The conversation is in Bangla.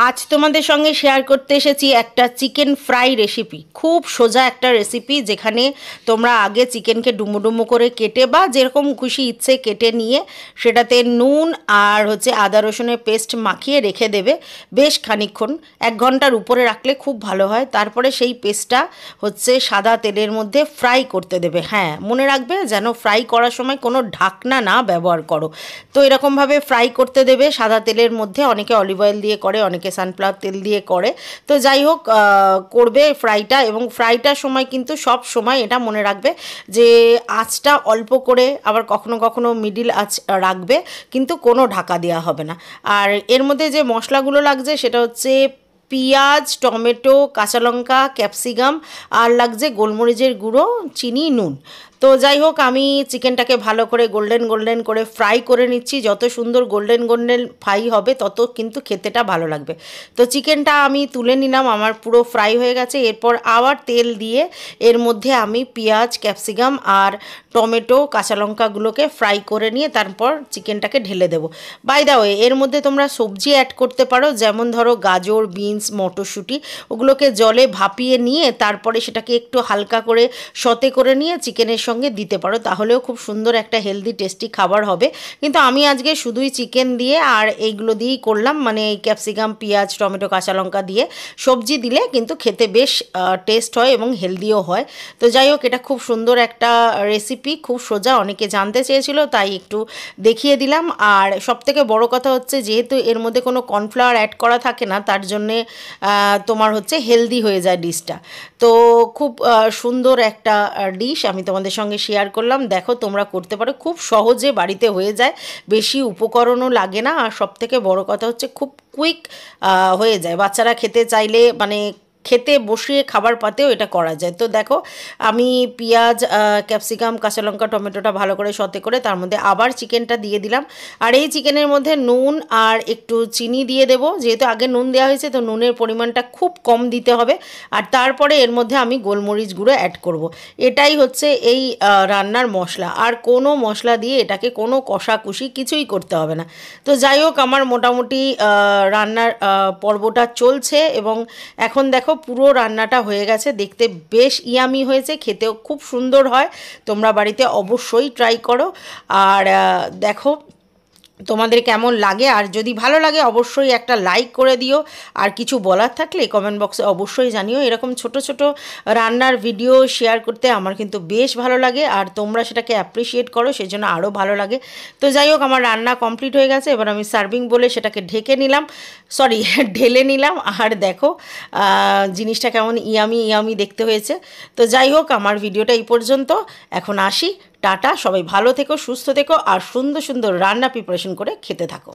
আজ তোমাদের সঙ্গে শেয়ার করতে এসেছি একটা চিকেন ফ্রাই রেসিপি। খুব সোজা একটা রেসিপি, যেখানে তোমরা আগে চিকেনকে ডুমো ডুমো করে কেটে বা যেরকম খুশি ইচ্ছে কেটে নিয়ে সেটাতে নুন আর আদা রসুনের পেস্ট মাখিয়ে রেখে দেবে বেশ খানিকক্ষণ, 1 ঘন্টার উপরে রাখলে খুব ভালো হয়। তারপরে সেই পেস্টটা সাদা তেলের মধ্যে ফ্রাই করতে দেবে। হ্যাঁ, মনে রাখবে যেন ফ্রাই করার সময় কোনো ঢাকনা না ব্যবহার করো। তো এরকমভাবে ফ্রাই করতে দেবে সাদা তেলের মধ্যে। অনেকে অলিভ অয়েল দিয়ে করে, অনেকে সানফ্লাওয়ার তেল দিয়ে করে। তো যাই হোক, করবে ফ্রাইটা, এবং ফ্রাইটার সময় কিন্তু সব সময় এটা মনে রাখবে যে আঁচটা অল্প করে, আবার কখনো কখনো মিডিল আঁচ রাখবে, কিন্তু কোনো ঢাকা দেওয়া হবে না। আর এর মধ্যে যে মশলাগুলো লাগছে সেটা পেঁয়াজ, টমেটো, কাঁচা লঙ্কা, ক্যাপসিকাম, আর লাগছে গোলমরিচের গুঁড়ো, চিনি, নুন। তো যাই হোক, আমি চিকেনটাকে ভালো করে গোল্ডেন গোল্ডেন করে ফ্রাই করে নিচ্ছি। যত সুন্দর গোল্ডেন গোল্ডেন ফ্রাই হবে তত কিন্তু খেতেটা ভালো লাগবে। তো চিকেনটা আমি তুলে নিলাম, আমার পুরো ফ্রাই হয়ে গেছে। এরপর আবার তেল দিয়ে এর মধ্যে আমি পেঁয়াজ, ক্যাপসিকাম আর টমেটো, কাঁচা লঙ্কাগুলোকে ফ্রাই করে নিয়ে তারপর চিকেনটাকে ঢেলে দেবো। বাই দ্য ওয়ে, এর মধ্যে তোমরা সবজি অ্যাড করতে পারো, যেমন ধরো গাজর, বিনস, মটরশুঁটি, ওগুলোকে জলে ভাপিয়ে নিয়ে তারপরে সেটাকে একটু হালকা করে সতে করে নিয়ে চিকেনের সঙ্গে দিতে পারো, তাহলেও খুব সুন্দর একটা হেলদি টেস্টি খাবার হবে। কিন্তু আমি আজকে শুধুই চিকেন দিয়ে আর এইগুলো দিয়েই করলাম, মানে এই ক্যাপসিকাম, পেঁয়াজ, টমেটো, কাঁচা লঙ্কা দিয়ে। সবজি দিলে কিন্তু খেতে বেশ টেস্ট হয় এবং হেলদিও হয়। তো যাই হোক, এটা খুব সুন্দর একটা রেসিপি, খুব সোজা, অনেকে জানতে চেয়েছিল তাই একটু দেখিয়ে দিলাম। আর সবথেকে বড় কথা যেহেতু এর মধ্যে কোনো কর্নফ্লাওয়ার অ্যাড করা থাকে না, তার জন্যে তোমার হেলদি হয়ে যায় ডিশটা। তো খুব সুন্দর একটা ডিশ আমি তোমাদের সঙ্গে শেয়ার করলাম। দেখো, তোমরা করতে পারো, খুব সহজে বাড়িতে হয়ে যায়, বেশি উপকরণও লাগে না। আর সবথেকে বড় কথা খুব কুইক হয়ে যায়। বাচ্চারা খেতে চাইলে, মানে খেতে বসিয়ে খাবার পাতেও এটা করা যায়। তো দেখো, আমি পেঁয়াজ, ক্যাপসিকাম, কাঁচা লঙ্কা, টমেটোটা ভালো করে সতে করে তার মধ্যে আবার চিকেনটা দিয়ে দিলাম। আর এই চিকেনের মধ্যে নুন আর একটু চিনি দিয়ে দেবো, যেহেতু আগে নুন দেওয়া হয়েছে, তো নুনের পরিমাণটা খুব কম দিতে হবে। আর তারপরে এর মধ্যে আমি গোলমরিচ গুঁড়ো অ্যাড করব। এটাই এই রান্নার মশলা। আর কোনো মশলা দিয়ে এটাকে কোনো কষাকুষি কিছুই করতে হবে না। তো যাই হোক, আমার মোটামুটি রান্নার পর্বটা চলছে, এবং এখন দেখো পুরো রান্নাটা হয়ে গেছে। দেখতে বেশ ইয়ামি হয়েছে, খেতেও খুব সুন্দর হয়। তোমরা বাড়িতে অবশ্যই ট্রাই করো। আর দেখো তোমাদের কেমন লাগে, আর যদি ভালো লাগে অবশ্যই একটা লাইক করে দিও। আর কিছু বলার থাকলে কমেন্ট বক্সে অবশ্যই জানিও। এরকম ছোট ছোট রান্নার ভিডিও শেয়ার করতে আমার কিন্তু বেশ ভালো লাগে, আর তোমরা সেটাকে অ্যাপ্রিসিয়েট করো, সেজন্য আরও ভালো লাগে। তো যাই হোক, আমার রান্না কমপ্লিট হয়ে গেছে। এবার আমি সার্ভিং বলে সেটাকে ঢেলে নিলাম। আর দেখো জিনিসটা কেমন ইয়ামি ইয়ামি দেখতে হয়েছে। তো যাই হোক, আমার ভিডিওটা এই পর্যন্ত। এখন আসি, টাটা। সবাই ভালো থেকো, সুস্থ থেকো, আর সুন্দর সুন্দর রান্না প্রিপারেশন করে খেতে থাকো।